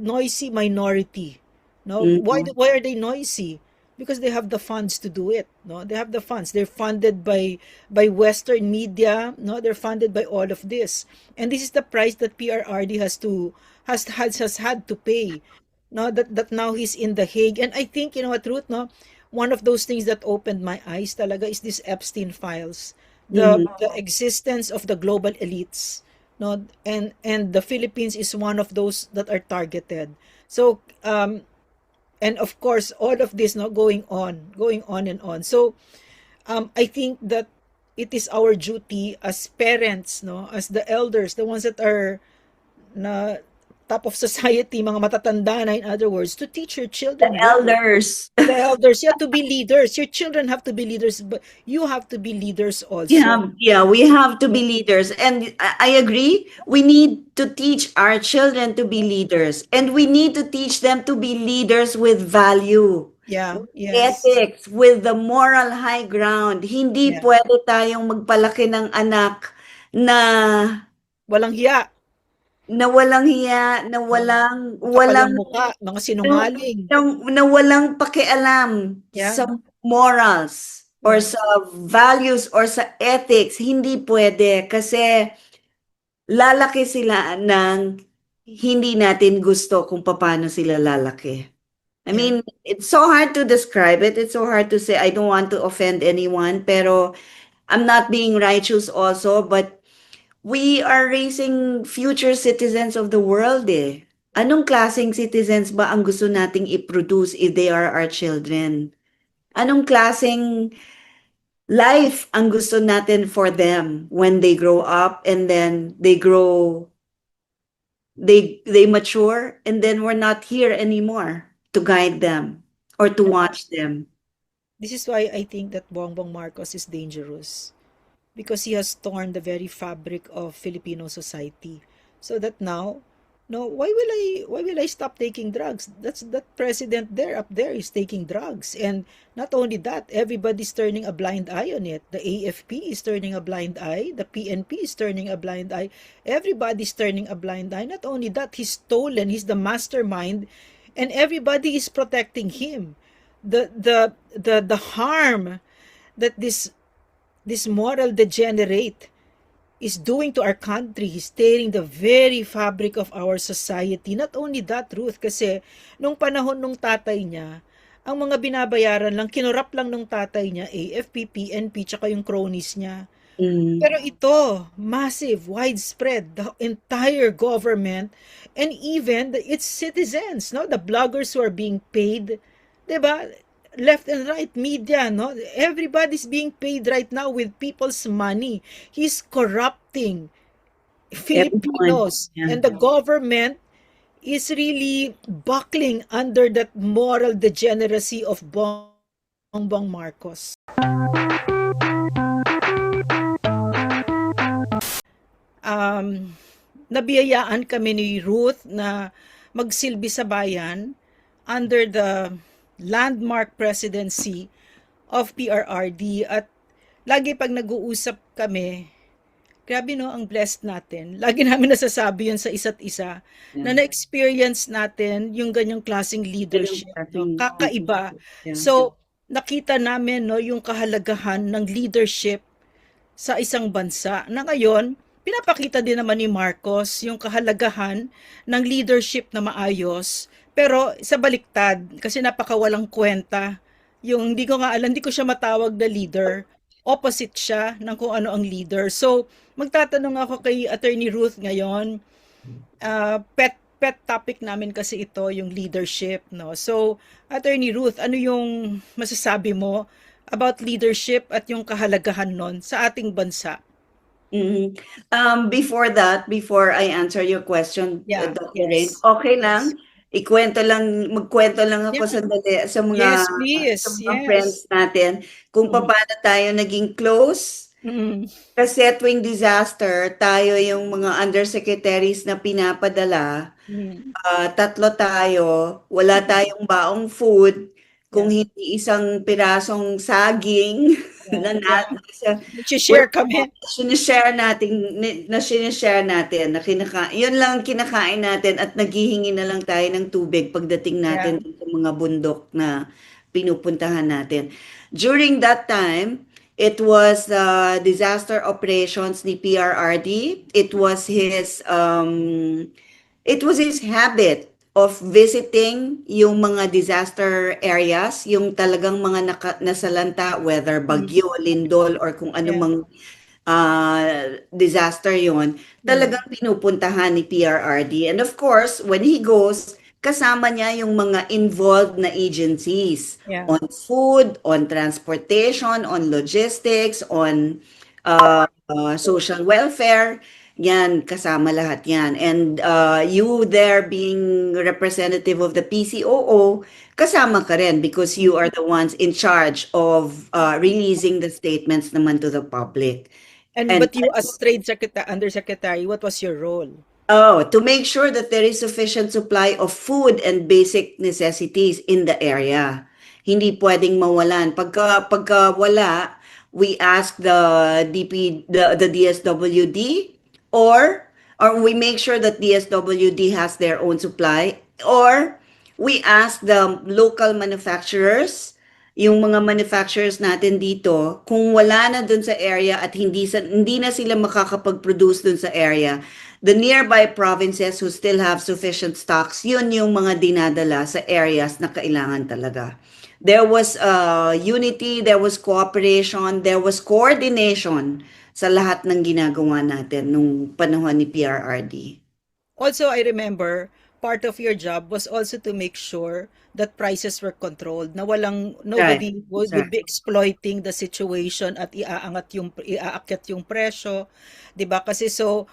noisy minority. No, Mm. why are they noisy? Because they have the funds to do it. No, they have the funds. They're funded by Western media. No, they're funded by all of this, and this is the price that PRRD has had to pay. No, that now he's in the Hague, and I think, you know what, Ruth, no, one of those things that opened my eyes talaga is this Epstein files, Mhm. the existence of the global elites, no, and the Philippines is one of those that are targeted. So and of course all of this, no, going on and on. So I think that it is our duty as parents, no, as the elders, the ones that are na top of society, mga matatanda na, in other words, to teach your The children well. elders. The elders, yeah, to be leaders. Your children have to be leaders, but you have to be leaders also. Yeah, we have to be leaders. And I agree. We need to teach our children to be leaders. And we need to teach them to be leaders with value, Yeah, with yes. ethics, with the moral high ground. Hindi Yeah. pwede tayong magpalaki ng anak na Walang hiya, na walang hiya, na no? walang Makapal ang walang mukha, mga na, sinungaling. na walang pakialam Yeah, sa morals or yeah, sa values or sa ethics. Hindi pwede kasi lalaki sila ng hindi natin gusto kung paano sila lalaki. I yeah. mean, it's so hard to describe it. It's so hard to say. I don't want to offend anyone, pero I'm not being righteous also, but we are raising future citizens of the world eh. Anong klaseng citizens ba ang gusto nating i-produce if they are our children? Anong klaseng life ang gusto natin for them when they grow up and then they mature and then we're not here anymore to guide them or to watch them. This is why I think that Bongbong Marcos is dangerous, because he has torn the very fabric of Filipino society. So that now, no, why will I stop taking drugs? That president there up there is taking drugs. And not only that, everybody's turning a blind eye on it. The AFP is turning a blind eye, the PNP is turning a blind eye, everybody's turning a blind eye. Not only that, he's stolen, he's the mastermind, and everybody is protecting him. The harm that this moral degenerate is doing to our country, is tearing the very fabric of our society. Not only that, Ruth, kasi nung panahon nung tatay niya, ang mga binabayaran lang, kinorap lang nung tatay niya, AFP, PNP, tsaka yung cronies niya. Mm. Pero ito, massive, widespread, the entire government, and even its citizens, no? The bloggers who are being paid, 'di ba? Left and right, media, no? Everybody's being paid right now with people's money. He's corrupting Everyone. Filipinos, Yeah. and the government is really buckling under that moral degeneracy of Bongbong Marcos. um, Nabiyayaan kami ni Ruth na magsilbi sa bayan under the landmark presidency of PRRD, at lagi pag nag-uusap kami, grabe no, ang blessed natin. Lagi namin nasasabi yun sa isa't isa, na Yeah. na-experience natin yung ganyang klaseng Ganun leadership, no? klaseng Kakaiba. leadership. Yeah. So, nakita namin, no, yung kahalagahan ng leadership sa isang bansa, na ngayon pinapakita din naman ni Marcos yung kahalagahan ng leadership na maayos, pero sa baliktad, kasi napakawalang kwenta. Yung hindi ko nga alam, hindi ko siya matawag na leader. Opposite siya ng kung ano ang leader. So, magtatanong ako kay Attorney Ruth ngayon. Pet topic namin kasi ito, yung leadership, no? So, Attorney Ruth, ano yung masasabi mo about leadership at yung kahalagahan nun sa ating bansa? Mhm. Before that, before I answer your question, Yeah, Dr. Rain, yes. okay Yes. lang, magkwento lang ako Yeah. sandali Yes, sa please. mga friends Yes. natin kung Mm. paano tayo naging close. Mm. Kasi tuwing disaster, tayo yung mga undersecretaries na pinapadala. Mm. Tatlo tayo, wala tayong baong food, kung Yeah. hindi isang pirasong saging Yeah. na Yeah. sa Nag-share kami. sinishare natin na yun lang ang kinakain natin at naghihingi na lang tayo ng tubig pagdating Yeah. natin dun sa mga bundok na pinupuntahan natin. During that time, it was disaster operations ni PRRD. It was his habit of visiting yung mga disaster areas, yung talagang mga nasalanta, whether Mm. bagyo, lindol, or kung Yeah. anumang disaster yon, Mm. talagang pinupuntahan ni PRRD. And of course, when he goes, kasama niya yung mga involved na agencies Yeah. on food, on transportation, on logistics, on social welfare. Yan, kasama lahat yan. And you there being representative of the PCOO, kasama ka rin because you are the ones in charge of releasing the statements naman to the public. And And but you as trade secretary, undersecretary, what was your role? to make sure that there is sufficient supply of food and basic necessities in the area. Hindi pwedeng mawalan. Pagka wala, we ask the DSWD, or we make sure that DSWD has their own supply, or we ask the local manufacturers, yung mga manufacturers natin dito, kung wala na dun sa area at hindi na sila makakapag-produce dun sa area, the nearby provinces who still have sufficient stocks, yun yung mga dinadala sa areas na kailangan talaga. There was unity, there was cooperation, there was coordination sa lahat ng ginagawa natin nung panahon ni PRRD. Also, I remember part of your job was also to make sure that prices were controlled, na Right, nobody would be exactly. exploiting the situation at iaakyat yung presyo, 'di ba? Kasi so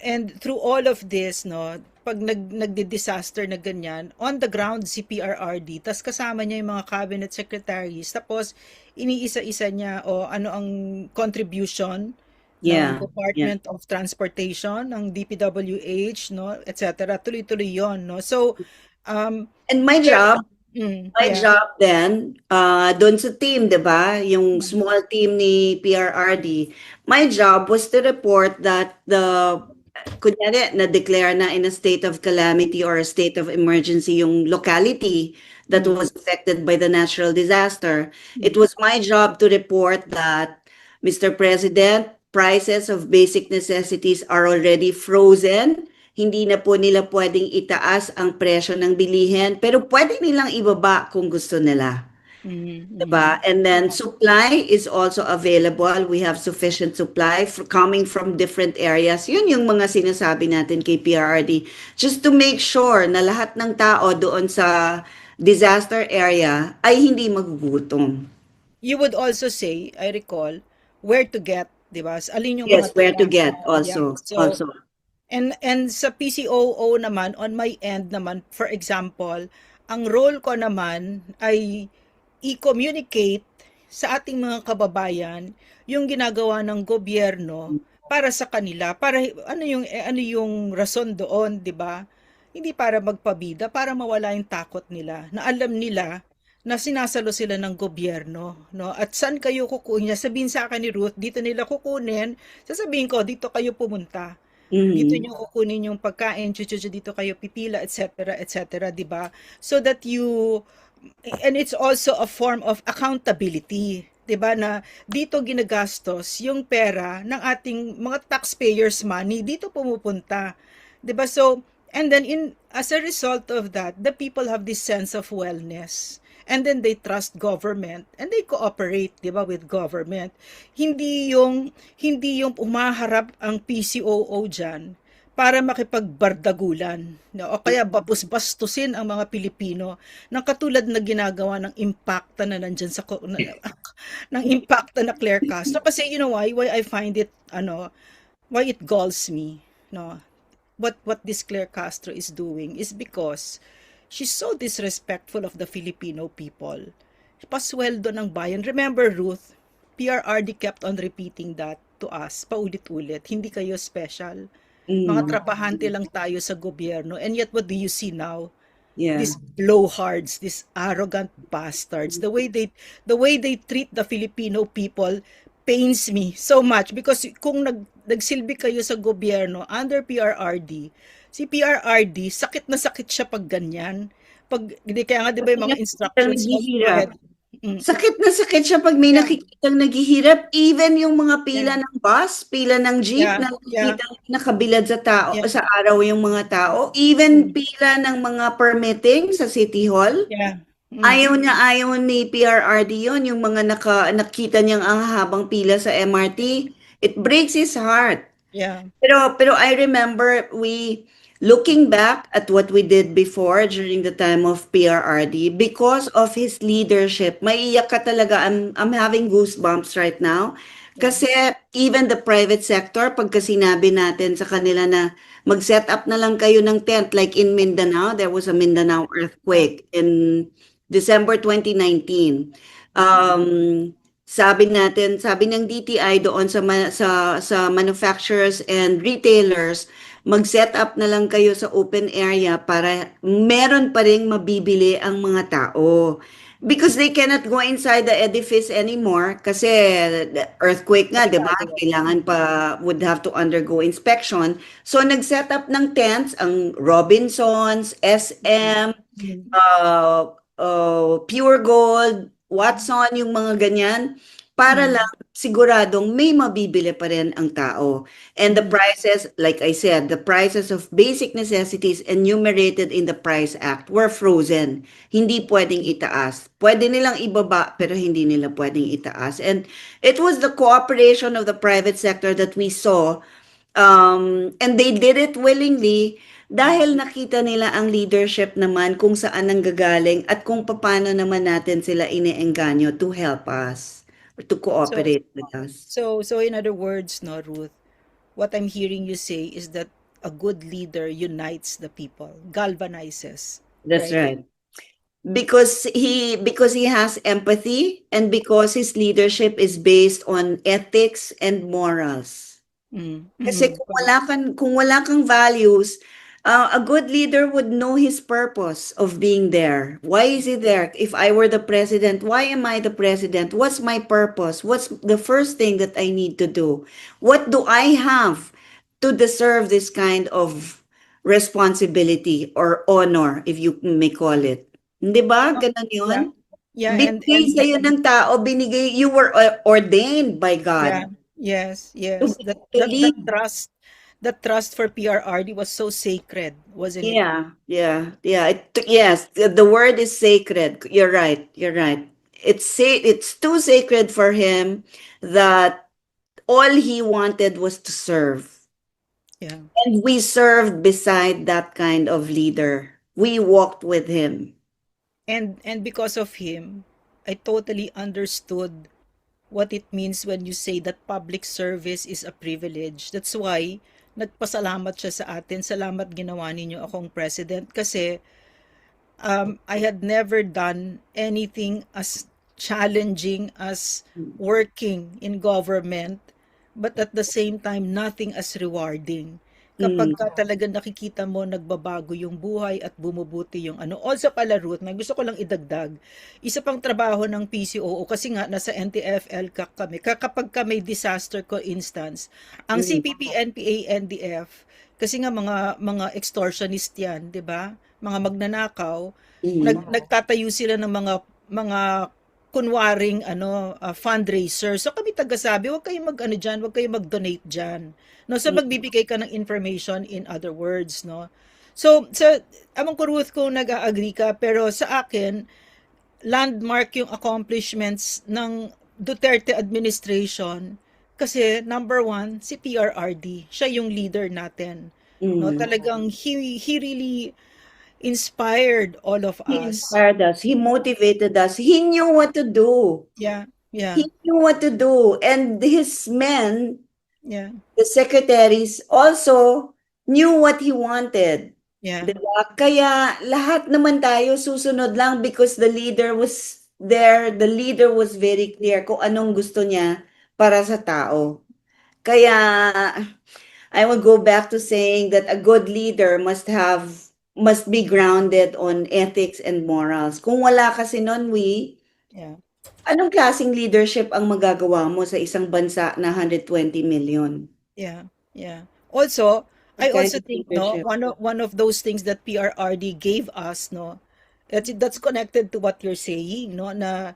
and through all of this, no, pag nagdi-disaster na ganyan, on the ground si PRRD, tas kasama niya yung mga cabinet secretaries, tapos iniisa-isa niya o ano ang contribution ng Yeah, yeah. Department of Transportation, ng DPWH, no, etc. Tuloy-tuloy yon, no. So, And my there, job, My yeah. job then, doon sa team, 'di ba? Yung Mm, small team ni PRRD, my job was to report that kunyari, na-declare na in a state of calamity or a state of emergency yung locality that mm, was affected by the natural disaster. It mm, was my job to report that, Mr. President, prices of basic necessities are already frozen. Hindi na po nila pwedeng itaas ang presyo ng bilihin, pero pwede nilang ibaba kung gusto nila. mm, Diba? mm. And then Yeah. supply is also available. We have sufficient supply coming from different areas. Yun yung mga sinasabi natin kay PRRD. Just to make sure na lahat ng tao doon sa disaster area ay hindi magugutom. You would also say, I recall, where to get, di ba? Alin yung mga Yes, where to tindahan. get Yeah. also. So, Also. and sa PCOO naman, on my end naman, for example, ang role ko naman ay i-communicate sa ating mga kababayan yung ginagawa ng gobyerno para sa kanila, para ano yung rason doon, 'di ba? Hindi para magpabida, para mawala yung takot nila, na alam nila na sinasalo sila ng gobyerno, no? At saan kayo kukunin? Sabihin sa akin ni Ruth, dito nila kukunin. Sasabihin ko, dito kayo pumunta. Dito Mhm. niyo kukunin yung pagkain, dito kayo pipila, etc., etc., 'di ba? So that you, and it's also a form of accountability, 'di ba, na dito ginagastos yung pera ng ating mga taxpayers money, dito pumupunta, 'di ba? So, and then as a result of that, the people have this sense of wellness. And then they trust government and they cooperate, 'di ba, with government. Hindi yung umaharap ang PCOO diyan para makipagbardagulan, no? O kaya bastusin ang mga Pilipino ng katulad na ginagawa ng Impacta na nandiyan ng Impacta na Claire Castro. Kasi you know why I find it, why it galls me, no? What this Claire Castro is doing is because she's so disrespectful of the Filipino people. Pasweldo ng bayan. Remember, Ruth, PRRD kept on repeating that to us, paulit-ulit. Hindi kayo special. Mga Mhm. trabahante lang tayo sa gobyerno. And yet, what do you see now? Yeah. These blowhards, these arrogant bastards, the way they treat the Filipino people pains me so much because kung nagsilbi kayo sa gobyerno under PRRD, si PRRD sakit na sakit siya pag ganyan. Pag hindi kaya nga 'di ba yung mga Nakikitang instructions mo, go naghihirap. ahead. Mm. Sakit na sakit siya pag may Yeah, nakikitang naghihirap. Even yung mga yeah, pila ng bus, pila ng jeep yeah, na yeah, nakikita nakabilad sa tao, yeah, sa araw yung mga tao. Even mm, pila ng mga permitting sa City Hall. yeah, mm, Ayaw ni PRRD yun, yung mga nakita niyang ang habang pila sa MRT. It breaks his heart. yeah, Pero I remember looking back at what we did before during the time of PRRD, because of his leadership, maiiyak ka talaga. I'm having goosebumps right now. yeah, Kasi even the private sector, pagka sinabi natin sa kanila na mag-set up na lang kayo ng tent, like in Mindanao, there was a Mindanao yeah, earthquake in December 2019. mm, Sabi ng DTI doon sa manufacturers and retailers, mag-set up na lang kayo sa open area para meron pa ring mabibili ang mga tao. Because they cannot go inside the edifice anymore kasi the earthquake nga, 'di ba? delikado yan. Kailangan pa would have to undergo inspection. So nag-set up ng tents ang Robinsons, Mm, SM, mm, Pure Gold, Watson, yung mga ganyan, para mm, lang siguradong may mabibili pa rin ang tao. And the mm, prices, like I said, the prices of basic necessities enumerated in the Price Act were frozen. Hindi pwedeng itaas. Pwede nilang ibaba, pero hindi nila pwedeng itaas. And it was the cooperation of the private sector that we saw. And they did it willingly mm. dahil nakita nila ang leadership naman kung saan nanggagaling at kung paano naman natin sila iniengganyo to help us or to So, cooperate with us. so in other words, no, Ruth, what I'm hearing you say is that a good leader unites the people, galvanizes, That's right? right. Because he has empathy and because his leadership is based on ethics and morals. Mm, Kasi mm, kung wala kang values, a good leader would know his purpose of being there. Why is he there? If I were the president, why am I the president? What's my purpose? What's the first thing that I need to do? What do I have to deserve this kind of responsibility or honor, if you may call it? 'Di ba? oh, Ganun yun. yeah, yeah, Binigay sa'yo ng tao, you were ordained by yeah, God yes, to, yes. That to that that lead. trust, that trust for PRRD was so sacred, wasn't it? Yeah, yeah, yeah. Yes, the word is sacred. You're right. You're right. It's too sacred for him that all he wanted was to serve. Yeah. And we served beside that kind of leader. We walked with him. And because of him, I totally understood what it means when you say that public service is a privilege. That's why nagpasalamat siya sa atin. Salamat ginawa ninyo akong president kasi I had never done anything as challenging as working in government, but at the same time, nothing as rewarding. Kapag Mm, ka talaga nakikita mo nagbabago yung buhay at bumubuti yung ano. Also pala, Ruth, may gusto ko lang idagdag. Isa pang trabaho ng PCOO kasi nga nasa NTFL kami. Kapag ka may disaster ko instance, ang mm, CPP, NPA, NDF, kasi nga mga extortionist yan, 'di ba? Mga magnanakaw, mm, nagtatayo sila ng mga kunwaring ano, fundraiser. So kami tagasabi, wag kayong mag-ano diyan, wag kayong mag-donate diyan. No, so mm, magbibigay ka ng information in other words, no. So amang ko Ruth kung nag-agree ka, pero sa akin landmark yung accomplishments ng Duterte administration kasi number one, si PRRD. Siya yung leader natin. No, mm. talagang he really inspired all of He us. inspired us. He motivated us. He knew what to do. Yeah, yeah, He knew what to do. And his men, yeah, the secretaries, also knew what he wanted. yeah, 'Di ba? Kaya lahat naman tayo susunod lang because the leader was there. The leader was very clear kung anong gusto niya para sa tao. Kaya I will go back to saying that a good leader must have must be grounded on ethics and morals. Kung wala kasi nun, Yeah. anong klaseng leadership ang magagawa mo sa isang bansa na 120 million? Yeah, yeah. Also, What I kind also of think no leadership? one of those things that PRRD gave us no that's connected to what you're saying no na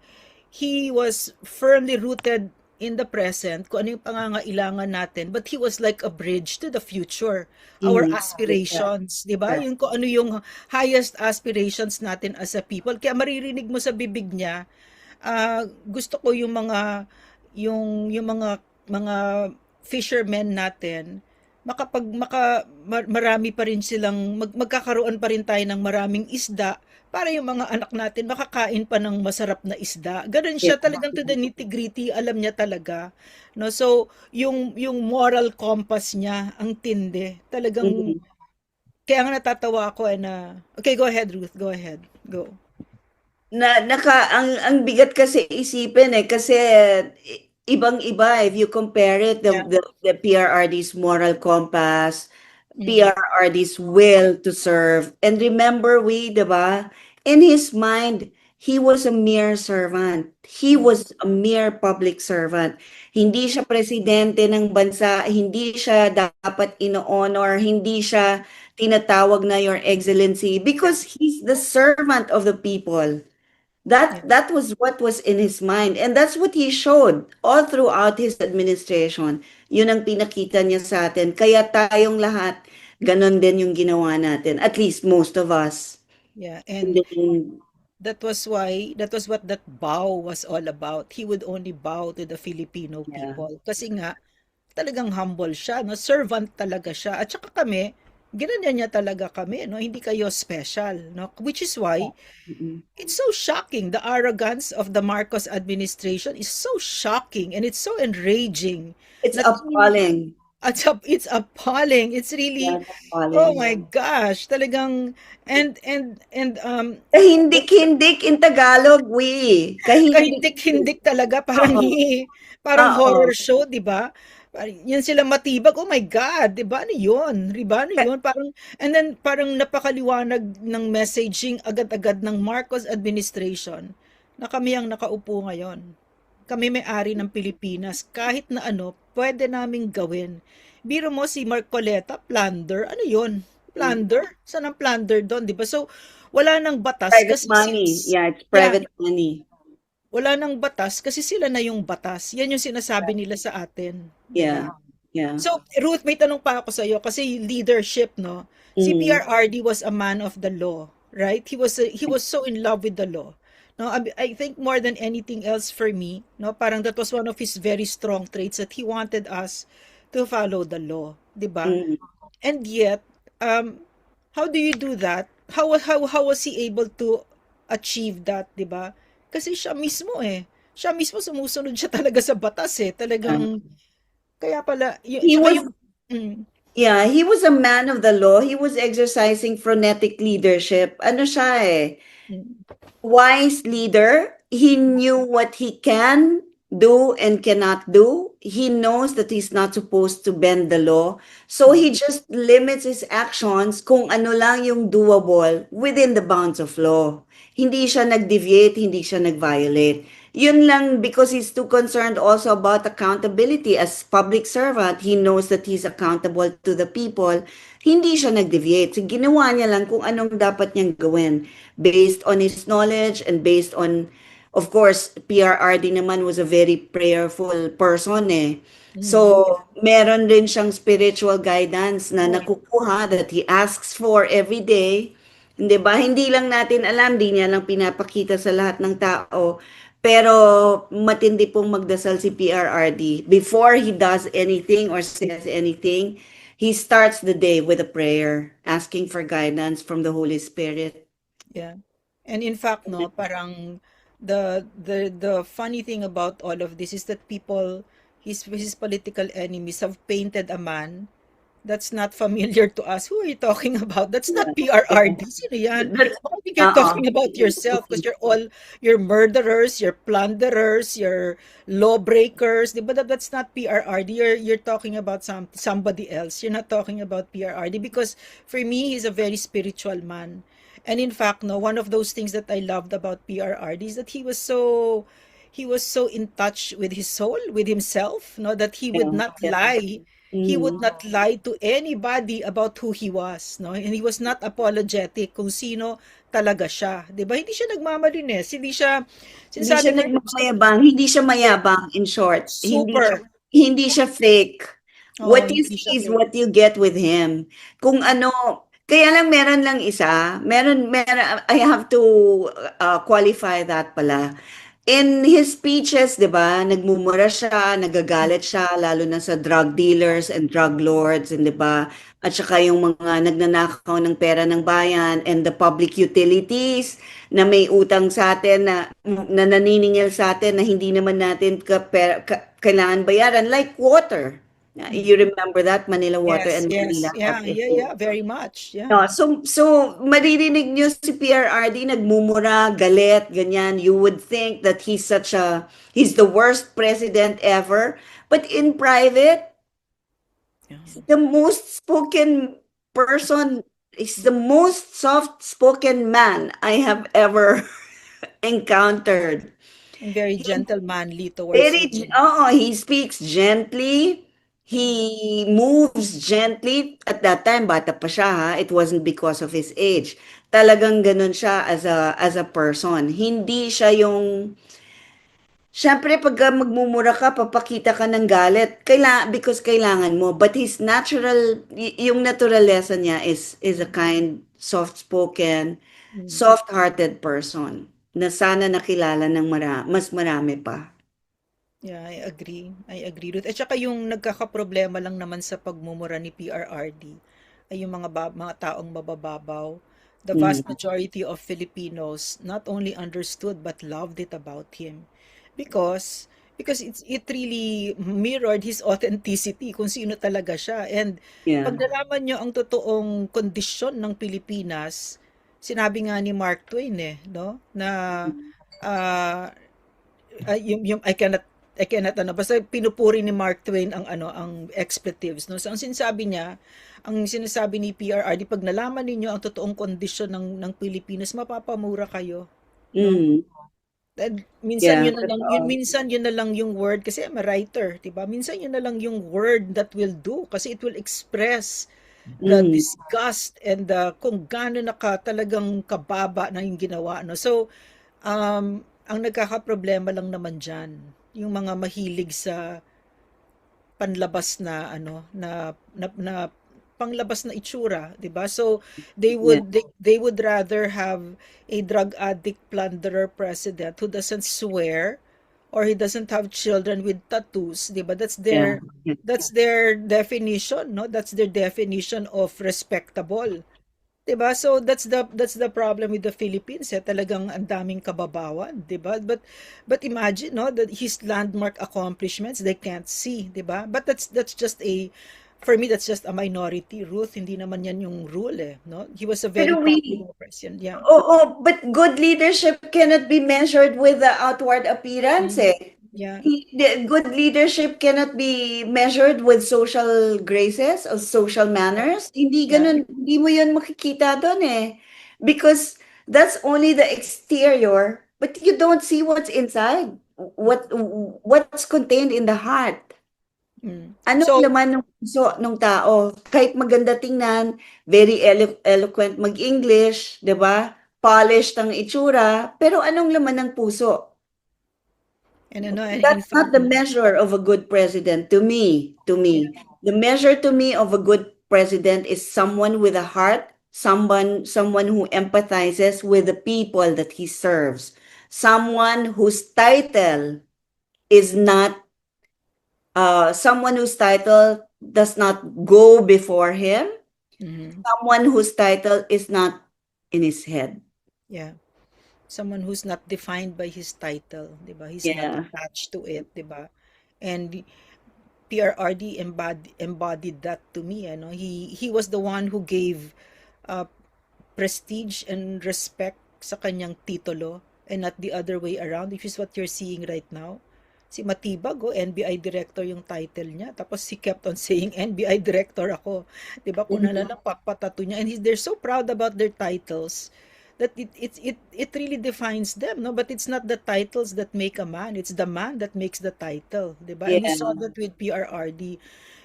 he was firmly rooted in the present kung ano yung pangangailangan natin but he was like a bridge to the future our Mm, yeah, aspirations di ba yeah. yung kung ano yung highest aspirations natin as a people kaya maririnig mo sa bibig niya gusto ko yung mga fishermen natin marami pa rin silang magkakaroon pa rin tayo ng maraming isda para yung mga anak natin makakain pa ng masarap na isda. Ganun Yeah. siya talagang to the nitty-gritty, alam niya talaga. No, so yung moral compass niya ang tindi. Talagang Mhm. kaya nga natatawa ako na okay, go ahead Ruth, go ahead. Go. Ang bigat kasi isipin eh kasi ibang-iba if you compare it Yeah. the PRRD's moral compass, Mm. PRRD's will to serve. And remember, 'di ba? In his mind, he was a mere servant. He Mm. was a mere public servant. Hindi siya presidente ng bansa, hindi siya dapat ino-honor, hindi siya tinatawag na Your Excellency Yeah. because he's the servant of the people. Yeah. That was what was in his mind, and that's what he showed all throughout his administration. Yun ang pinakita niya sa atin. Kaya tayong lahat, ganon din yung ginawa natin. At least most of us. Yeah. And And then, that was what that bow was all about. He would only bow to the Filipino yeah. people. Kasi nga, talagang humble siya, no? Servant talaga siya. At saka kami, ginanyan niya talaga kami, no? Hindi kayo special, no? Which is why, Mm-mm. it's so shocking. The arrogance of the Marcos administration is so shocking and it's so enraging. It's Na tingin, appalling. it's appalling. It's Yeah, really, it's oh appalling. my gosh, talagang, and Kahindik-hindik in Tagalog, Kahindik-hindik. kahindik-hindik talaga parang Oo. parang Oo. horror show, 'di ba? Yan sila matibag, oh my God, 'di ba? Ano 'yun? 'Di ba? Ano 'yun? Parang and then parang napakaliwanag ng messaging agad-agad ng Marcos administration na kami ang nakaupo ngayon. Kami may-ari ng Pilipinas. Kahit na ano, pwede naming gawin. Biro mo si Marcoleta, plunder. Ano 'yun? Plunder? Saan ang plunder doon, 'di ba? So, wala nang batas Private kasi money. since Yeah, it's yeah, private money. wala ng batas kasi sila na yung batas. Yan yung sinasabi nila sa atin, 'di Yeah. ba? Yeah. So, Ruth, may tanong pa ako sa iyo kasi leadership, no? Si Mm. PRRD was a man of the law, right? He was so in love with the law. No, I think more than anything else for me, no, parang that was one of his very strong traits that he wanted us to follow the law, 'di ba? Mm. And yet, how do you do that? How was he able to achieve that, 'di ba? Kasi siya mismo eh. Siya mismo sumusunod siya talaga sa batas eh. Yeah. Talagang kaya pala He tsaka was yung mm, Yeah, he was a man of the law. He was exercising frenetic leadership. Ano siya eh, mm, wise leader. He knew what he can do and cannot do. He knows that he's not supposed to bend the law. So mm, he just limits his actions kung ano lang yung doable within the bounds of law. Hindi siya nag-deviate, hindi siya nag-violate. Yun lang because he's too concerned also about accountability as public servant. He knows that he's accountable to the people. Hindi siya nag-deviate. So, ginawa niya lang kung anong dapat niyang gawin based on his knowledge and based on, of course, PRRD naman was a very prayerful person eh. mm. So, meron rin siyang spiritual guidance na Oh, nakukuha that he asks for every day. Hindi ba? Hindi lang natin alam, di niya lang pinapakita sa lahat ng tao. Pero matindi pong magdasal si PRRD. Before he does anything or says anything, he starts the day with a prayer, asking for guidance from the Holy Spirit. yeah. And in fact, no, parang the funny thing about all of this is that people his political enemies have painted a man That's not familiar to us. Who are you talking about? That's Yeah, not yeah. PRRD. Sino yan? That's Baka think you're talking about yourself because you're murderers, you're plunderers, you're lawbreakers. Di ba that's not PRRD? You're talking about somebody else. You're not talking about PRRD because for me, he's a very spiritual man. And in fact, no, one of those things that I loved about PRRD is that he was so in touch with his soul, with himself, no, that he would yeah, not yeah. lie. He would Mm. not lie to anybody about who he was, no? And he was not apologetic kung sino talaga siya, 'di ba? Hindi siya nagmamalinis, hindi siya Hindi siya sinasabi nga nagmamayabang, hindi siya mayabang, in short. super. Hindi siya fake. Oo, What you hindi siya see is fake. what you get with him. Kung ano, kaya lang meron lang isa, I have to qualify that pala. In his speeches, 'di ba, nagmumura siya, nagagalit siya lalo na sa drug dealers and drug lords, and 'di ba? At saka yung mga nagnanakaw ng pera ng bayan and the public utilities na may utang sa atin na naniningil sa atin na hindi naman natin kailangan bayaran like water. You Mhm. remember that Manila Water Yes, and Manila yes. Yeah, yeah, FSO. yeah, very much. Yeah. No, so maririnig niyo si PRRD nagmumura, galit, ganyan. You would think that he's the worst president ever. But in private, Yeah. he's the most spoken person. He's the most soft-spoken man I have ever encountered. And very He gentlemanly towards women. he speaks gently. He moves gently. At that time, bata pa siya ha. It wasn't because of his age. Talagang ganun siya as a person. Hindi siya yung, syempre pagka magmumura ka, papakita ka ng galit. Because kailangan mo. But his yung naturalesa niya is a kind, soft-spoken, Mm. soft-hearted person na sana nakilala ng mas marami pa. Yeah, I agree. I agree. Ruth. At saka yung nagkakaproblema lang naman sa pagmumura ni PRRD ay yung mga taong mabababaw. The vast Mm. majority of Filipinos not only understood but loved it about him because it really mirrored his authenticity kung sino talaga siya. And Yeah. pag nalaman nyo ang totoong kondisyon ng Pilipinas, sinabi nga ni Mark Twain no, na ah, yung I cannot ano basta pinupuri ni Mark Twain ang expletives no. So ang sinasabi niya, ang sinasabi ni PRR, di pag nalaman ninyo ang totoong kondisyon ng Pilipinas, mapapamura kayo, no? Mm. And minsan Yeah, yun na lang yun totoo. minsan yun na lang yung word kasi I'm a writer, 'di ba? Minsan yun na lang yung word that will do kasi it will express the Mm. disgust and the kung gaano talagang kababa na yung ginawa, no? So, ang nagkakaproblema lang naman diyan, yung mga mahilig sa panlabas na na panglabas na itsura, 'di ba? So Yeah. they would rather have a drug addict plunderer president who doesn't swear or he doesn't have children with tattoos, 'di ba? Yeah. Yeah. That's their definition, no? That's their definition of respectable. 'Di ba? So that's the problem with the Philippines, talagang ang daming kababawan, 'di ba? But imagine, no, that his landmark accomplishments they can't see, 'di ba? But that's just a for me that's just a minority, Ruth. Hindi naman 'yan yung rule, no? He was a very Pero popular president. Yeah. but good leadership cannot be measured with the outward appearance, Mm. eh. Yeah. The good leadership cannot be measured with social graces or social Yeah. manners. Hindi Yeah. ganun, hindi mo yun makikita doon eh. Because that's only the exterior, but you don't see what's inside. What's contained in the heart. Mm. Anong So, laman ng puso nung tao? Kahit maganda tingnan, very eloquent mag-English, 'di ba? Polished ang itsura, pero anong laman ng puso? and in That's fact, not the measure of a good president to me. To yeah. me, the measure to me of a good president is someone with a heart, someone who empathizes with the people that he serves, someone whose title is not someone whose title does not go before him, Mhm. someone whose title is not in his head. Yeah. Someone who's not defined by his title, 'di ba? He's not Yeah. attached to it, 'di ba? And PRRD embodied that to me, ano. He was the one who gave uh, prestige and respect sa kanyang titulo and not the other way around, which is what you're seeing right now. Si Matibag, NBI director yung title niya. Tapos he kept on saying, NBI director ako. 'Di ba? Kung Mhm. nalalang papatato niya. And they're so proud about their titles that it really defines them, no? But it's not the titles that make a man. It's the man that makes the title, 'di ba? And we Yeah. saw that with PRRD.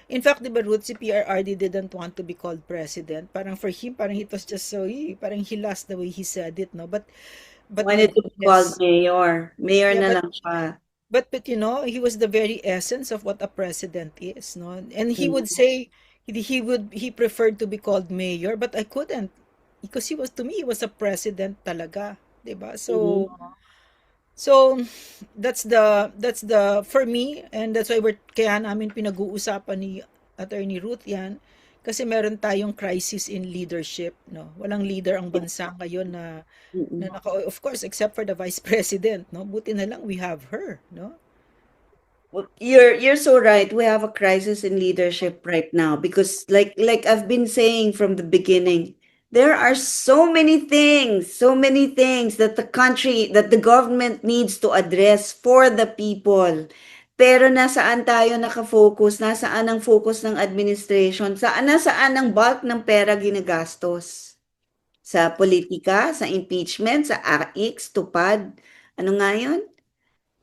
In fact, 'di ba, Ruth, si PRRD didn't want to be called president. Parang for him, parang it was just so, parang he lost the way he said it, no? But my Wanted to be called goodness. mayor. Mayor Yeah, na lang siya. but he was the very essence of what a president is, no? And he would Mm. say he preferred to be called mayor, but I couldn't because he was to me he was a president talaga, 'di ba? So Mhm. so that's the for me, and that's why kaya namin pinag-uusapan ni Attorney Ruth yan kasi meron tayong crisis in leadership, no? Walang leader ang bansa ngayon na Mm. of course except for the vice president, no? Buti na lang we have her, no? Well, you're so right. We have a crisis in leadership right now because like I've been saying from the beginning, there are so many things that the government needs to address for the people. Pero nasaan tayo nakafocus? Nasaan ang focus ng administration? Nasaan ang bulk ng pera ginagastos? Sa politika, sa impeachment, sa AIX, tupad. Ano nga yun?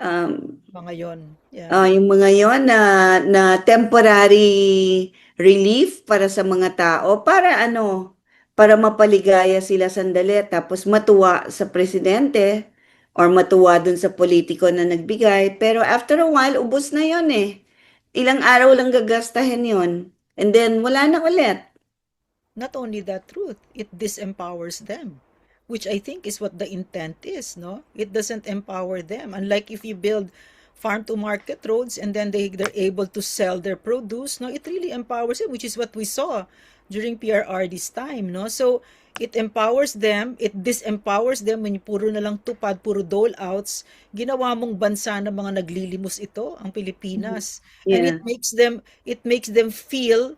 Um, Mga yon, yeah. Yung mga yon na temporary relief para sa mga tao, para ano, para mapaligaya sila sandali tapos matuwa sa presidente or matuwa dun sa politiko na nagbigay. Pero after a while, ubos na yon eh. Ilang araw lang gagastahin yon. And then, wala na ulit. Not only that, truth, it disempowers them, which I think is what the intent is, no? It doesn't empower them. Unlike if you build farm to market roads and then they're able to sell their produce, no, it really empowers them, which is what we saw during PRRD's time, no? So it empowers them, it disempowers them when puro na lang tupad, puro dole outs, ginawa mong bansa ng mga naglilimos ito, ang Mhm. Pilipinas. And Yeah. it makes them feel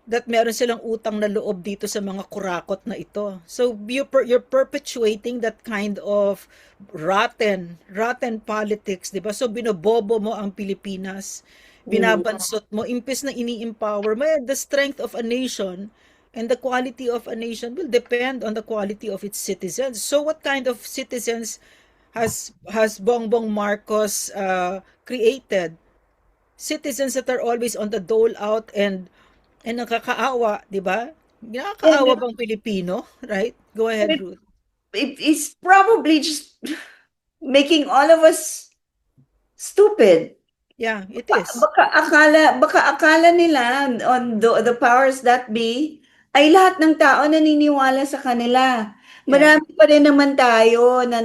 that meron silang utang na loob dito sa mga kurakot na ito. So you're perpetuating that kind of rotten politics, 'di ba? So binobobo mo ang Pilipinas, Mm. binabansot mo imbes na ini-empower mo. The strength of a nation and the quality of a nation will depend on the quality of its citizens. So what kind of citizens has Bongbong Marcos created? Citizens that are always on the dole out and nakakaawa, 'di ba? Nakakaawa And bang Pilipino, right? Go ahead, Ruth. it's probably just making all of us stupid. Yeah, it is. Baka akala nila on the powers that be ay lahat ng tao naniniwala sa kanila. Yeah. Marami pa rin naman tayo na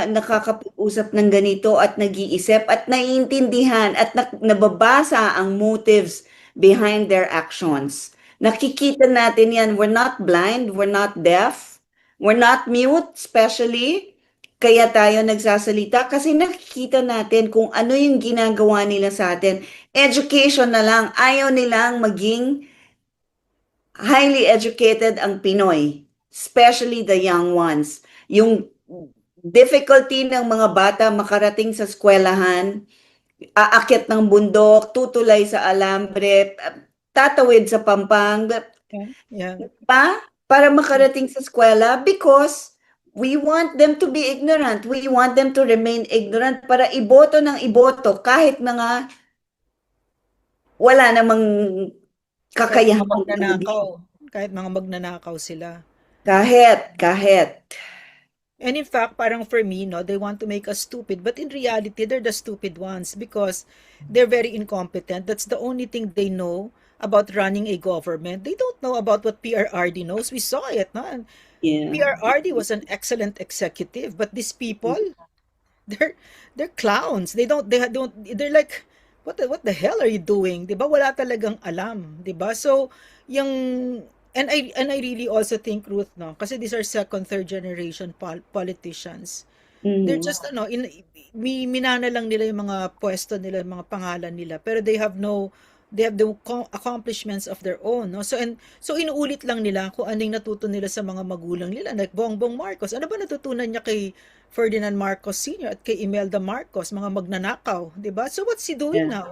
nakakapag-usap ng ganito at nag-iisip at naiintindihan at nababasa ang motives behind their actions. Nakikita natin yan. We're not blind, we're not deaf, we're not mute, especially. Kaya tayo nagsasalita kasi nakikita natin kung ano yung ginagawa nila sa atin. Education na lang, ayaw nilang maging highly educated ang Pinoy, especially the young ones. Yung difficulty ng mga bata makarating sa eskwelahan, aakyat ng bundok, tutulay sa alambre, tatawid sa Pampanga, Yeah. Yeah. pa para makarating sa eskwela because we want them to be ignorant. We want them to remain ignorant para iboto ng iboto kahit na nga wala namang Kahit mga kakayahan talaga. magnanakaw, kahit mga magnanakaw sila. Kahit. And in fact, parang for me, no, they want to make us stupid, but in reality, they're the stupid ones because they're very incompetent. That's the only thing they know about running a government. They don't know about what PRRD knows. We saw it, no? And Yeah. PRRD was an excellent executive, but these people, they're they're clowns. They're like what the hell are you doing? 'Di ba? Wala talagang alam, 'di ba? So, yung and I really also think, Ruth, no, kasi these are second, third generation politicians. They're Mhm. just minana lang nila yung mga pwesto nila, yung mga pangalan nila, pero they have the accomplishments of their own, no? So inuulit lang nila kung anong natuto nila sa mga magulang nila, like Bongbong Marcos. Ano ba natutunan niya kay Ferdinand Marcos Sr. at kay Imelda Marcos, mga magnanakaw, 'di ba? So what's he doing Yeah. now?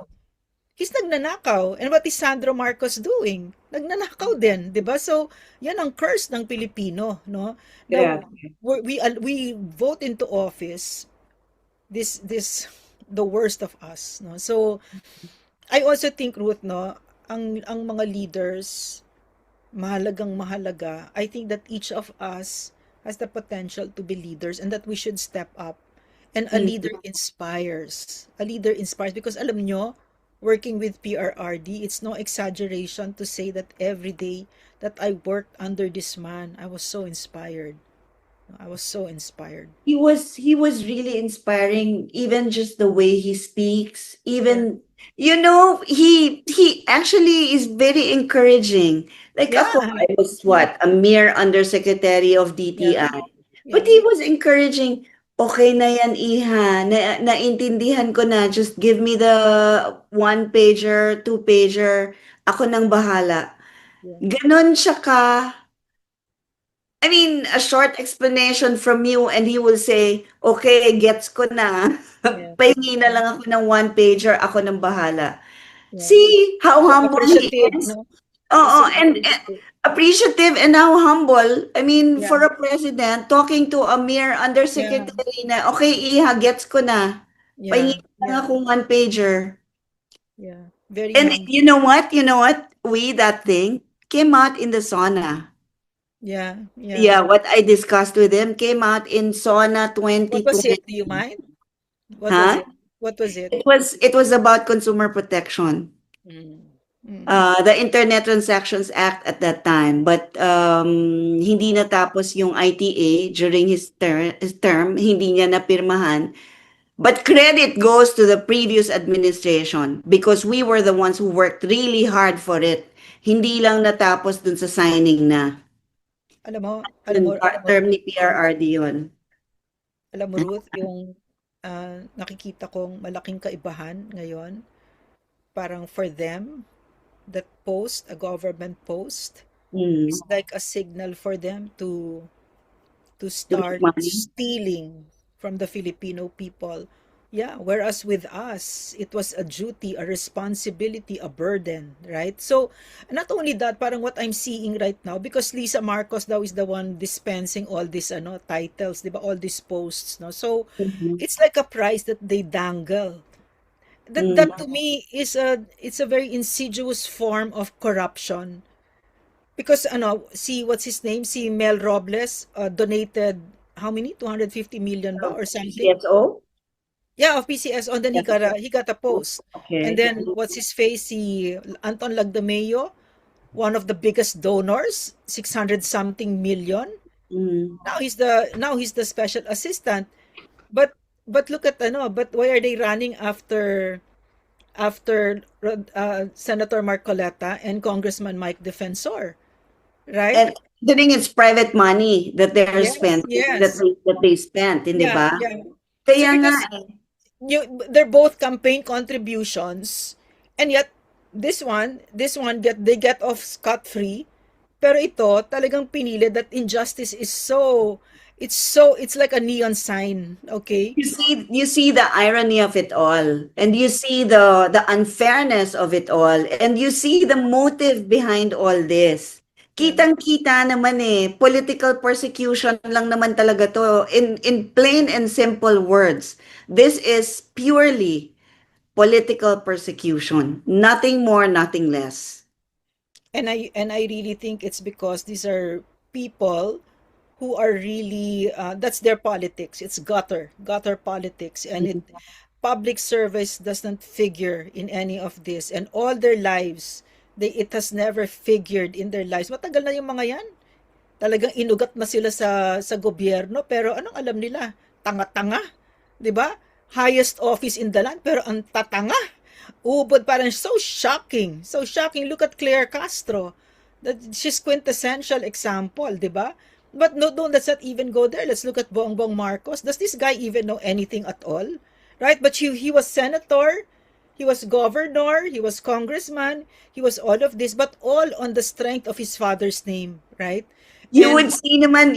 He's nagnanakaw. And what is Sandro Marcos doing? Nagnanakaw din, 'di ba? So, 'yan ang curse ng Pilipino, no? Now, Yeah. we vote into office this the worst of us, no? So, I also think, Ruth, no, ang mga leaders mahalagang mahalaga. I think that each of us has the potential to be leaders and that we should step up. And a leader Mhm. inspires. A leader inspires because alam nyo, working with PRRD, it's no exaggeration to say that every day that I worked under this man, I was so inspired. I was so inspired. He was really inspiring, even just the way he speaks, Yeah. even he actually is very encouraging. Like Yeah. ako, I was Yeah. what, a mere undersecretary of Yeah. DTI. But Yeah. he was encouraging, okay na yan, Iha, naintindihan ko na, just give me the one pager, two pager, ako nang bahala. Yeah. Ganon siya ka, I mean, a short explanation from you and he will say, okay, gets ko na. Yeah. Pahingi na Yeah. lang ako ng one pager, ako nang bahala. Yeah. See how So humble he appreciative, is? no? He's Oo, so and appreciative. appreciative and how humble. I mean, Yeah. for a president, talking to a mere Yeah. undersecretary na, okay, Iha, gets ko na. Yeah. Pahingi na lang Yeah. akong one pager. Yeah. Very And humble. you know what? You know what? That thing came out in the sauna. Yeah. Yeah. Yeah, what I discussed with him came out in Sauna What was it? 2020. Do you mind? What was Huh? it? What was it? It was about consumer protection. Mm. Mm. The Internet Transactions Act at that time, but hindi natapos yung ITA during his term, hindi niya napirmahan. But credit goes to the previous administration because we were the ones who worked really hard for it. Hindi lang natapos dun sa signing na. Alam mo, alam mo, Yung alam mo, term ni PRRD yun. alam mo, Ruth, yung nakikita kong malaking kaibahan ngayon, parang for them, that post, a government post, Mm. is like a signal for them to To make start money. stealing from the Filipino people. Yeah, whereas with us, it was a duty, a responsibility, a burden, right? So, not only that, parang what I'm seeing right now, because Lisa Marcos daw is the one dispensing all these titles, di ba? All these posts, no? So, Mhm. it's like a prize that they dangle. That Mm. to me is it's a very insidious form of corruption. Because see what's his name? Si Mel Robles donated how many? 250 million ba or something? PCSO? Yeah, of PCS, and then Yeah. he got a post. And Okay. then what's his face? Si Anton Lagdameo, one of the biggest donors, 600 something million. Mm. Now he's the special assistant. But look at but why are they running after Senator Marcoleta and Congressman Mike Defensor, right? And considering it's private money that they're Yes, spending, yes. that they spent, hindi Yeah, ba? yeah. So Kaya nga because eh. they're both campaign contributions, and yet this one they get off scot-free, pero ito talagang pinili that injustice is it's like a neon sign, okay? You see the irony of it all, and you see the unfairness of it all, and you see the motive behind all this. Yeah. Kitang-kita naman eh, political persecution lang naman talaga to. In plain and simple words, this is purely political persecution. Nothing more, nothing less. And I really think it's because these are people who are really that's their politics. It's gutter politics, and public service doesn't figure in any of this. And all their lives, it has never figured in their lives. Matagal na yung mga yan. Talagang inugat na sila sa gobyerno, pero anong alam nila? Tanga-tanga, 'di ba? Highest office in the land pero ang tatanga. Ubod, parang so shocking. So shocking. Look at Claire Castro. She's quintessential example, 'di ba? But no, let's not even go there. Let's look at Bongbong Marcos. Does this guy even know anything at all? Right? But he was senator, he was governor, he was congressman, he was all of this, but all on the strength of his father's name, right? And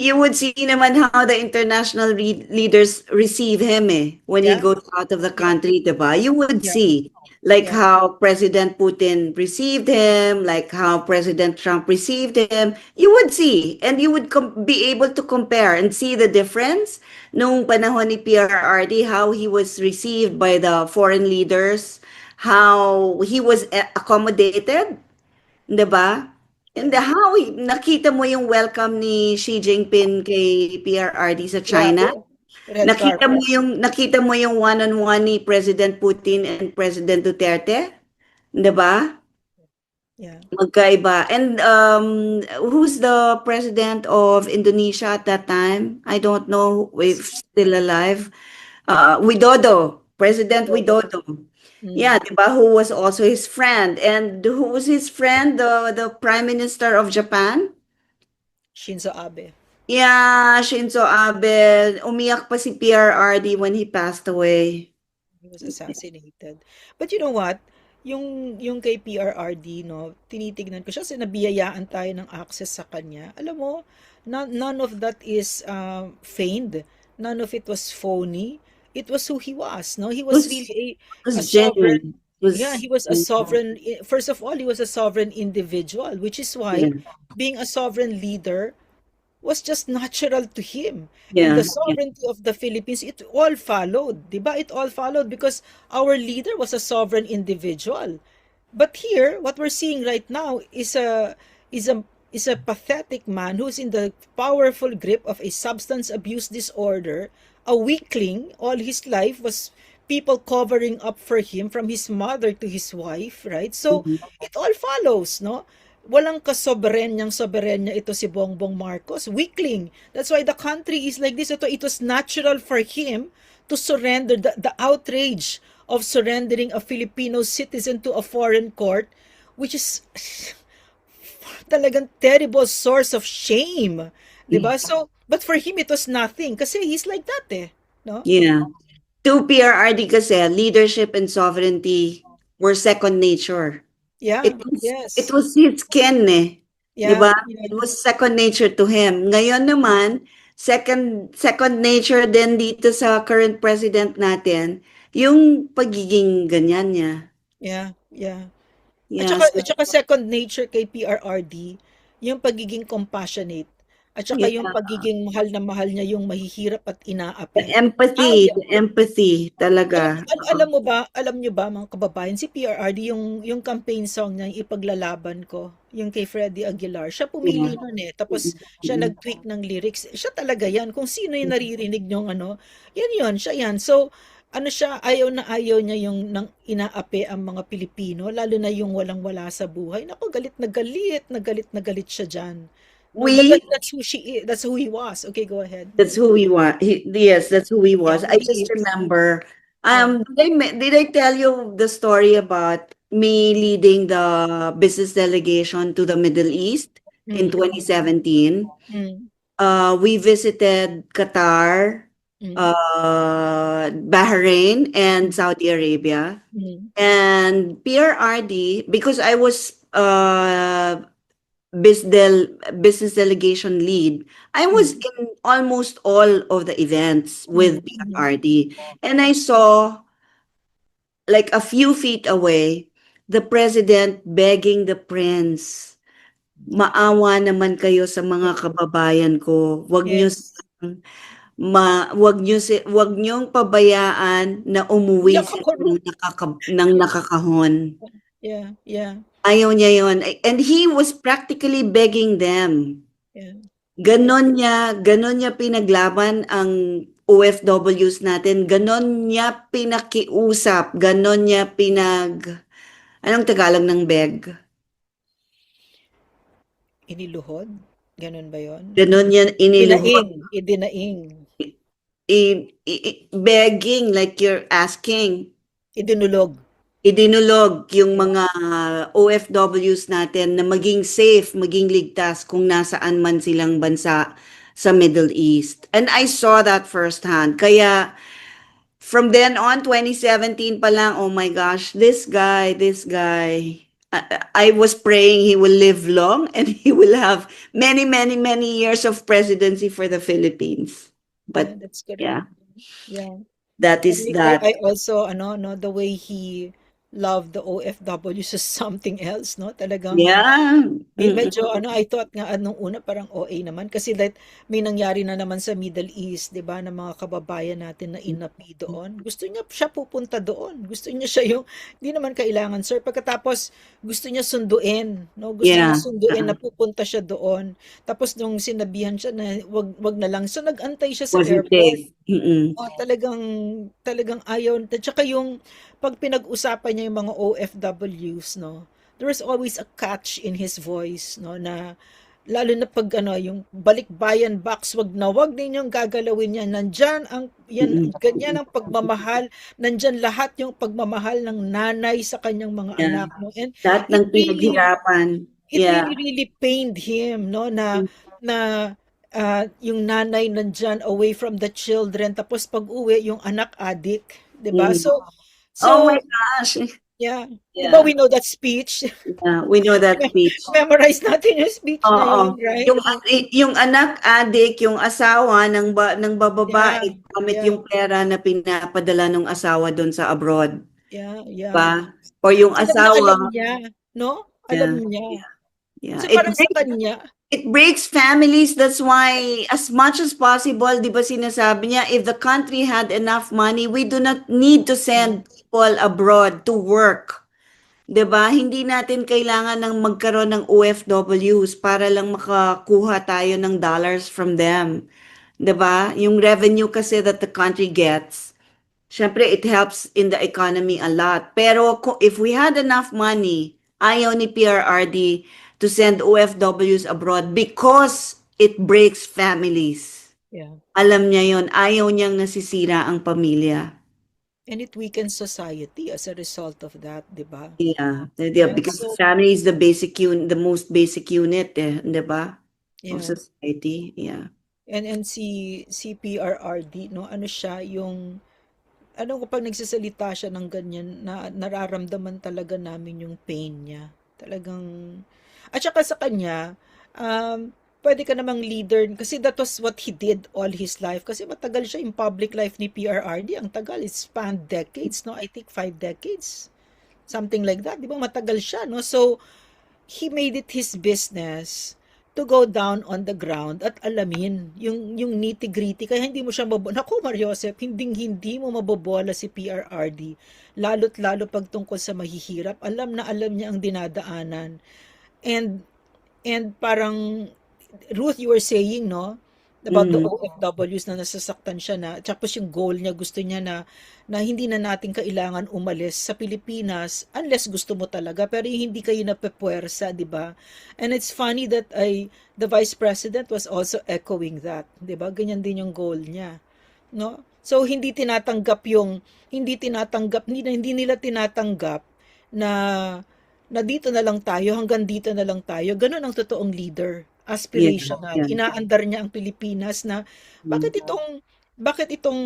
You would see naman how the international leaders receive him when he yeah, goes out of the yeah, country, diba? You would yeah, see like yeah, how President Putin received him, like how President Trump received him. You would see, and you would be able to compare and see the difference nung panahon ni PRRD, how he was received by the foreign leaders, how he was accommodated, 'di ba? And yeah, how nakita mo yung welcome ni Xi Jinping kay PRRD sa China? grabe. Red carpet. Nakita mo yung one-on-one ni President Putin and President Duterte, 'di ba? Yeah. Magkaiba. And who's the president of Indonesia at that time? I don't know if still alive. Widodo, President Todo. Widodo. Yeah, Mm. 'di ba? Who was also his friend. And who was his friend? The Prime Minister of Japan? Shinzo Abe. Yeah, Shinzo Abe. Umiyak pa si PRRD when he passed away. He was assassinated. But you know what? Yung kay PRRD, no, tinitignan ko siya kasi nabiyayaan tayo ng access sa kanya. Alam mo, none of that is feigned. None of it was phony. It was who he was, no? He was Was really a was sovereign. genuine. Yeah, Was he was a sovereign. First of all, he was a sovereign individual, which is why yeah, being a sovereign leader was just natural to him. And the yeah, yeah. sovereignty of the Philippines, it all followed, 'di ba? It all followed because our leader was a sovereign individual. But here, what we're seeing right now is a is a pathetic man who's in the powerful grip of a substance abuse disorder, a weakling. All his life was people covering up for him from his mother to his wife, right? So Mhm. it all follows, no? Walang soberenya ito si Bongbong Marcos, weakling. That's why the country is like this. Ito, it was natural for him to surrender the outrage of surrendering a Filipino citizen to a foreign court, which is talagang terrible source of shame. 'Di ba? So, but for him, it was nothing. Kasi he's like that no? Yeah. To PRRD kasi, leadership and sovereignty were second nature. Yeah, It yes. was his skin 'di Yeah, ba? yeah, It was second nature to him. Ngayon naman, second nature din dito sa current president natin, yung pagiging ganyan niya. yeah, yeah. Yeah, At saka second nature kay PRRD, yung pagiging compassionate. At saka yeah. yung pagiging mahal na mahal niya yung mahihirap at inaapi. The empathy talaga. Alam niyo ba mga kababayan, si PRRD yung campaign song niya, yung Ipaglalaban Ko, yung kay Freddie Aguilar, siya Yeah. pumili nun tapos siya nag-tweak ng lyrics. Siya talaga yan. Kung sino yung naririnig niyong yan, siya yan. So, siya, ayaw na ayaw niya yung nang inaapi ang mga Pilipino, lalo na yung walang-wala sa buhay. Naku, galit na galit siya dyan. No, We that's who he was. Okay, go ahead. That's who we want. Yes, that's who he Yeah, was. who I he just is. remember, Yeah. did I tell you the story about me leading the business delegation to the Middle East in Mm, 2017? mm, We visited Qatar, mm, Bahrain, and mm, Saudi Arabia. mm, And PRRD, because I was business delegation lead, I was mm, in almost all of the events with mm, mhm. PRRD. And I saw, like a few feet away, the president begging the prince, maawa naman kayo sa mga kababayan ko. Yes. Wag niyong pabayaan na umuwi Iyak sila ako nun. ng nakakahon. Yeah, yeah, Ayaw niya yun. And he was practically begging them. yeah, yeah, Ganon niya pinaglaban ang OFWs natin. Ganon niya pinakiusap. Ganon niya anong Tagalog ng beg? iniluhod, gano'n ba 'yun? Ganon niya iniluhod. Idinaing, Begging, like you're asking. idinulog. Idinulog yung Yeah, mga OFWs natin na maging safe, maging ligtas kung nasaan man silang bansa. sa Middle East. And I saw that firsthand. Kaya from then on, 2017 pa lang, oh my gosh, this guy, I was praying he will live long and he will have many, many, many years of presidency for the Philippines. Yeah, But that's correct. yeah, Yeah. that And is that. I also ano no the way he loved the OFWs is something else no talagang Yeah. Mm-mm. medyo ano, I thought nga nung una parang OA naman kasi like may nangyari na naman sa Middle East, 'di ba, ng mga kababayan natin na inapi doon. Gusto niya siya pupunta doon. Gusto niya siya yung hindi naman kailangan, sir. Pagkatapos gusto niya sunduin, no? Gusto niya Yeah. sunduin na pupunta siya doon. Tapos nung sinabihan siya na wag na lang. So nagantay siya sa Wasn't airport. safe. Mm-mm. Talagang talagang ayaw at saka yung 'pag pinag-usapan niya yung mga OFWs 'no, there is always a catch in his voice 'no, na lalo na 'pag ano, yung balikbayan box, wag ninyong gagalawin yan, nandiyan ang yan Mm-mm. ganyan ang pagmamahal, nandiyan lahat yung pagmamahal ng nanay sa kanyang mga Yeah. anak 'no, and Lahat it ng really pinaghirapan. It Yeah. really, really pained him, no, na yung nanay nandiyan away from the children, tapos pag-uwi yung anak adik, 'di ba? Mm. So Oh my so gosh. yeah, 'di ba Yeah. we know that speech? Yeah. We know that speech. Memorize natin yung speech na Oo. yun, right? Yung anak adik, yung asawa ng Yeah, babae gamit yeah, yung pera na pinapadala ng asawa doon sa abroad, yeah. ba? Or yung Alam na alam asawa, niya, no? Alam yeah, niya. yeah. So parang sa kanya, It breaks families. That's why, as much as possible, di ba sinasabi niya, if the country had enough money, we do not need to yeah, send people abroad to work. 'Di ba? Hindi natin kailangan ng magkaroon ng OFWs para lang makakuha tayo ng dollars from them. 'Di ba? Yung revenue kasi that the country gets, syempre it helps in the economy a lot. Pero if we had enough money, ayaw ni PRRD to send OFWs abroad because it breaks families. yeah. Alam niya yon, ayaw niyang nasisira ang pamilya. And it weakens society as a result of that, 'di ba? Yeah, Yeah, because the so family is the most basic unit, eh, 'di ba? Of yeah. society. Yeah. And si PRRD 'no, ano siya yung ano kapag nagsasalita siya ng ganyan na nararamdaman talaga namin yung pain niya. Talagang at saka sa kanya, puwede ka namang leader kasi that was what he did all his life kasi matagal siya in public life ni PRRD, ang tagal, it spanned decades 'no, I think 5 decades, something like that, 'di ba matagal siya 'no? So he made it his business to go down on the ground at alamin yung nitty-gritty kaya hindi mo siya naku Mariosep, hinding-hindi mo mabobola si PRRD lalo't lalo pag tungkol sa mahihirap, alam na alam niya ang dinadaanan and parang Ruth, you were saying, no? About the Mm. OFWs na nasasaktan siya na, tapos yung goal niya, gusto niya na hindi na natin kailangan umalis sa Pilipinas unless gusto mo talaga, pero yung hindi kayo napepuwersa, di ba? And it's funny that the Vice President was also echoing that, di ba? Ganyan din yung goal niya, no? So, hindi nila tinatanggap na dito na lang tayo, hanggang dito na lang tayo. Ganun ang totoong leader, Yeah, aspirational. yeah. Inaandar niya ang Pilipinas na Mm. bakit itong,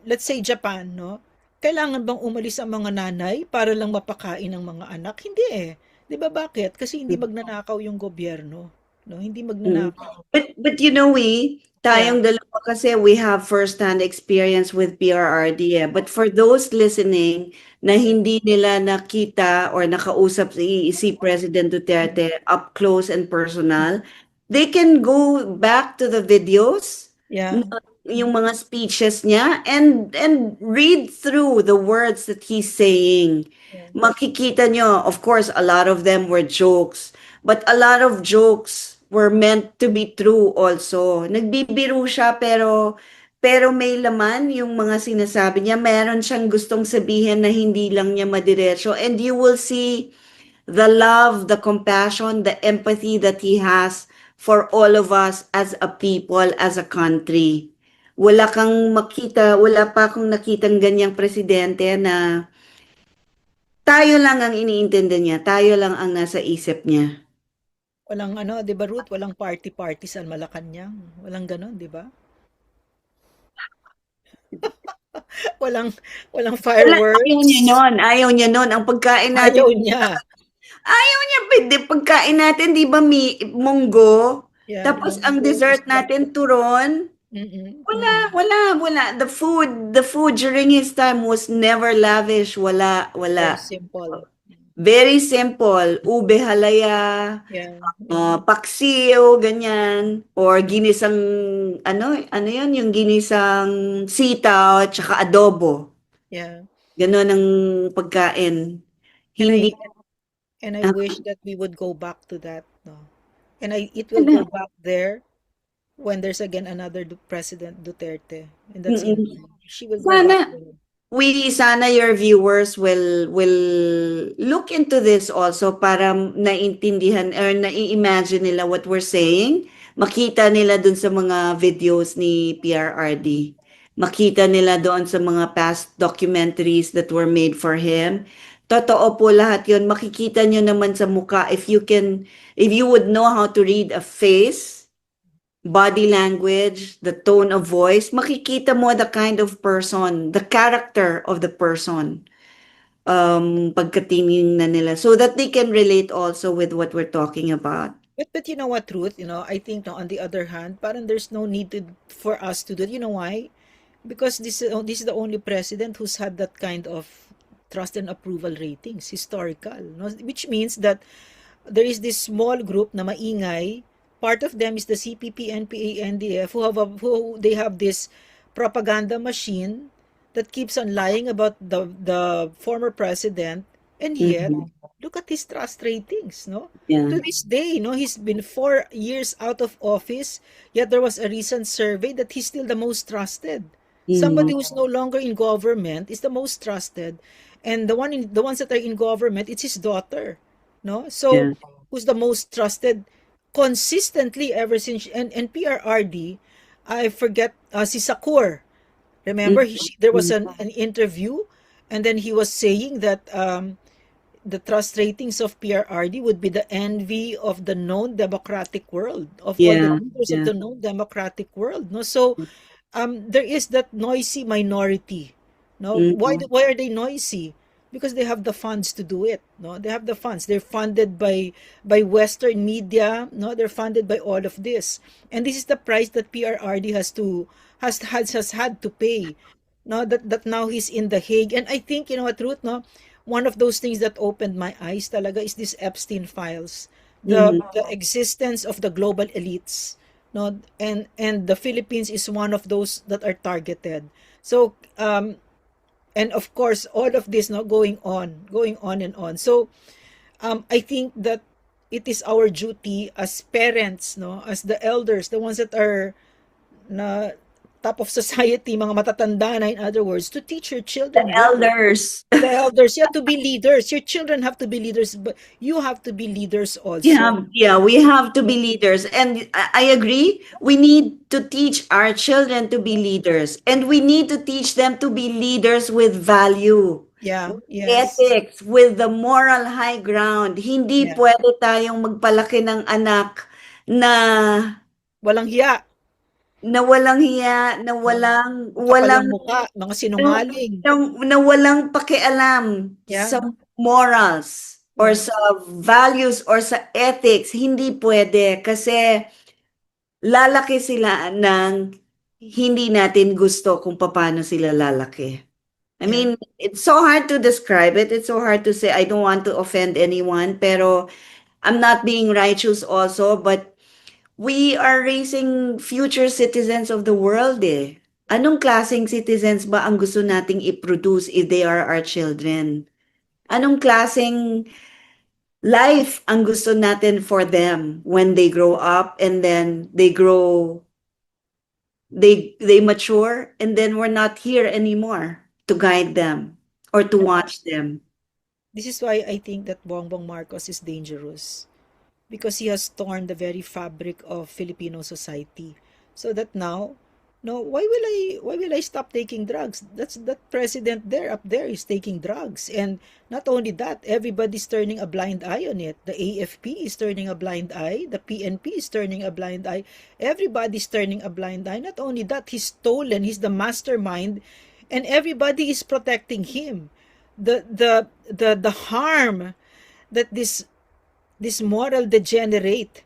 let's say Japan, no? Kailangan bang umalis ang mga nanay para lang mapakain ang mga anak? Hindi eh. 'Di ba bakit? Kasi hindi magnanakaw yung gobyerno, no? Hindi Mm. magnanakaw. But you know, Yeah, tayong dalawa kasi we have first-hand experience with PRRD, eh. But for those listening na yeah, hindi nila nakita or nakausap si President mm, Duterte up close and personal, they can go back to the videos, yeah, yung mga speeches niya, and read through the words that he's saying. yeah, Makikita nyo, of course, a lot of them were jokes, but a lot of jokes were meant to be true also. Nagbibiro siya pero may laman yung mga sinasabi niya. Meron siyang gustong sabihin na hindi lang niya madiretso. And you will see the love, the compassion, the empathy that he has for all of us as a people, as a country. Wala pa akong nakitang ganyang presidente na tayo lang ang iniintindi niya, tayo lang ang nasa isip niya. Walang ano, 'di ba Ruth, walang party-party sa Malacanang. Walang gano'n, 'di ba? Walang walang Wala, ayaw niya fireworks. nun, ayaw niya nun. Ang pagkain natin, Ayaw niya. ayaw niya, pwede, pagkain natin, di ba, munggo? Yeah, Tapos ang munggo, dessert isda. natin, turon. Mm, Wala, mm. wala, wala. The food during his time was never lavish. Wala, Very wala. simple. Very simple. Ube halaya, Yeah, yeah, paksiw, ganyan. Or ginisang, ano yun? Yung ginisang sitaw, tsaka adobo. yeah. Ganon ang pagkain. And Hindi, I ah, wish that we would go back to that, no. And it will go wala. back there when there's again another President Duterte, and that's in Mm-mm. mind. She will go back Sana, there. sana your viewers will look into this also para naintindihan or nai-imagine nila what we're saying. Makita nila dun sa mga videos ni PRRD. Makita nila doon sa mga past documentaries that were made for him. Totoo po lahat yun. Makikita nyo naman sa mukha if you would know how to read a face, body language, the tone of voice, makikita mo the kind of person, the character of the person, pagkatingin na nila so that they can relate also with what we're talking about. But you know what, Ruth? I think no, on the other hand, parang there's no need for us to do it. You know why? Because this is the only president who's had that kind of trust and approval ratings, historical, no? Which means that there is this small group na maingay. Part of them is the CPP, NPA, NDF, who they have this propaganda machine that keeps on lying about the former president, and yet Mhm. look at his trust ratings, no? Yeah. To this day, no, he's been 4 years out of office, yet there was a recent survey that he's still the most trusted. Somebody Mhm. who's no longer in government is the most trusted, and the ones that are in government, it's his daughter, no? So Yeah. who's the most trusted consistently ever since, and PRRD, I forget, si Sakur. Remember, there was Mhm. an interview, and then he was saying that the trust ratings of PRRD would be the envy of the known democratic world, of all the Yeah. leaders of Yeah. the known democratic world. No, so there is that noisy minority. No, Mhm. why are they noisy? Because they have the funds to do it. No, they have the funds. They're funded by Western media. No, they're funded by all of this, and this is the price that PRRD has had to pay. No, that now he's in The Hague, and I think you know what, Ruth. No, one of those things that opened my eyes talaga is this Epstein files, Mhm. the existence of the global elites, no, and the Philippines is one of those that are targeted. So and of course all of this, no, going on and on. So I think that it is our duty as parents, no, as the elders, the ones that are na top of society, mga matatanda na, in other words, to teach your The children well. elders. The elders, you have to be leaders. Your children have to be leaders, but you have to be leaders also. Yeah, we have to be No? leaders. And I agree. We need to teach our children to be leaders. And we need to teach them to be leaders with value, Yeah, with yes. ethics, with the moral high ground. Hindi Yeah. pwede tayong magpalaki ng anak na Walang hiya. walang hiya, na No? walang Makapal ang walang mukha, mga na, sinungaling. na walang pakialam Yeah, sa morals or yeah, sa values or sa ethics. Hindi pwede kasi lalaki sila ng hindi natin gusto kung paano sila lalaki. I yeah. mean, it's so hard to describe it. It's so hard to say. I don't want to offend anyone, pero I'm not being righteous also, but we are raising future citizens of the world eh. Anong klaseng citizens ba ang gusto nating i-produce if they are our children? Anong klaseng life ang gusto natin for them when they grow up and then they mature and then we're not here anymore to guide them or to Yeah. watch them. This is why I think that Bongbong Marcos is dangerous, because he has torn the very fabric of Filipino society. So that now, No, why will I stop taking drugs? That president there up there is taking drugs. And not only that, everybody's turning a blind eye on it. The AFP is turning a blind eye, the PNP is turning a blind eye. Everybody's turning a blind eye. Not only that, he's stolen, he's the mastermind, and everybody is protecting him. The harm that this moral degenerate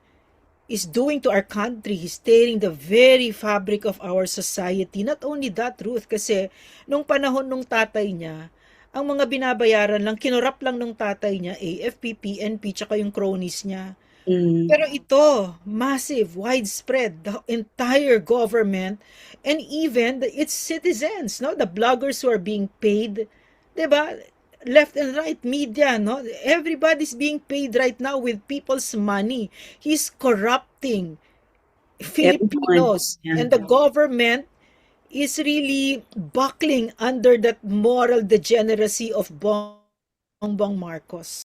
is doing to our country. He's tearing the very fabric of our society. Not only that, Ruth, kasi nung panahon nung tatay niya, ang mga binabayaran lang, kinurap lang nung tatay niya, AFP, PNP, tsaka yung cronies niya. Mm. Pero ito, massive, widespread, the entire government, and even its citizens, no? The bloggers who are being paid, 'di ba? Left and right media, no? Everybody's being paid right now with people's money. He's corrupting Everyone. Filipinos, Yeah. and the government is really buckling under that moral degeneracy of Bongbong Marcos.